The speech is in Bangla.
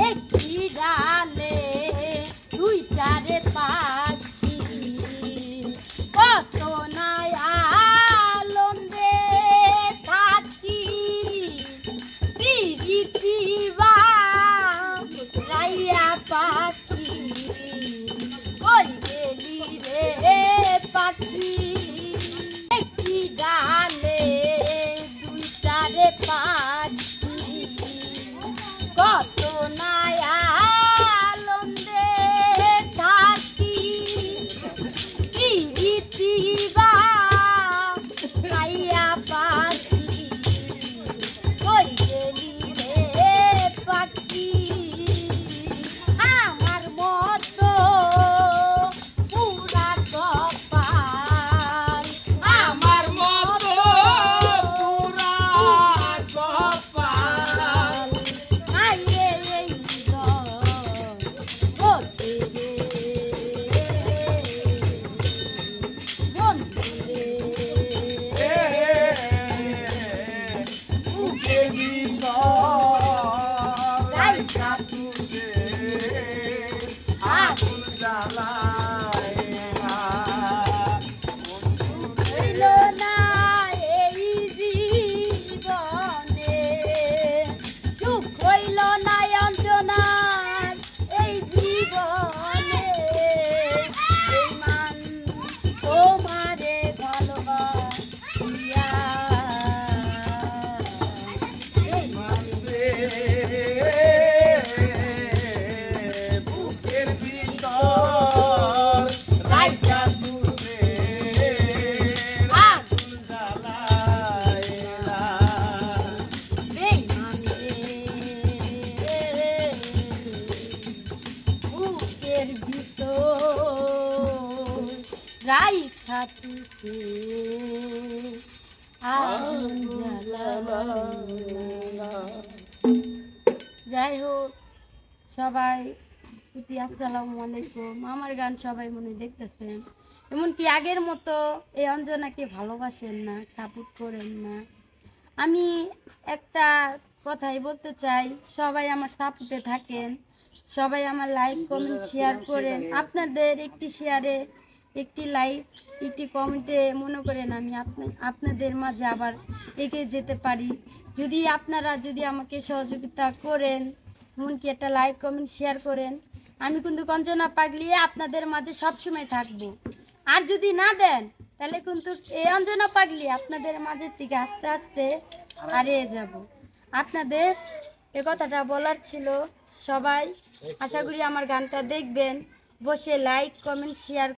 একটি ডালে দুইটারে পাখি কত নাই আনন্দে থাকি পিরিতিবা রাইয়া পাখি ওই গেলি রে পাখি একটি ডালে দুইটারে পাখি কত নাই আনন্দে থাকি পিরিতিবা রাইয়া পাখি ওই গেলি রে পাখি আমার মতো পুরা কপাল আমার মতো পুরা কপাল আইয়ে এই বলতে রে বলতে রে বুকে ভিতর রাইখা তুলে আগুন জ্বালায় না। হইল না এই জীবনে সুখ হইল না অঞ্জনার এই জীবনে এই মান তোমারে ভালোবাসিয়া এই রে বুকের ভিতর রাইখা তুলে আগুন জ্বালায় না। বুকের ভিতর রাইখা তুসে আগুন জ্বালাইলা। যাই হোক সবাই প্রতি আসসালামু আলাইকুম। আমার গান সবাই মনে দেখতেছেন, এমনকি আগের মতো এই অঞ্জনাকে ভালোবাসেন না, সাপোর্ট করেন না। আমি একটা কথাই বলতে চাই, সবাই আমার সাপোর্টে থাকেন, সবাই আমার লাইক কমেন্ট শেয়ার করেন। আপনাদের একটি শেয়ারে, একটি লাইক, একটি কমেন্টে মনে করেন আমি আপনাদের মাঝে আবার এগিয়ে যেতে পারি। যদি আপনারা যদি আমাকে সহযোগিতা করেন, এমনকি একটা লাইক কমেন্ট শেয়ার করেন, আমি কিন্তু অঞ্জনা পাগলি আপনাদের মাঝে সবসময় থাকবো। আর যদি না দেন তাহলে কিন্তু এই অঞ্জনা পাগলি আপনাদের মাঝের থেকে আস্তে আস্তে হারিয়ে যাব। আপনাদের এ কথাটা বলার ছিল। সবাই আশা করি আমার গানটা দেখবেন, বসে লাইক কমেন্ট শেয়ার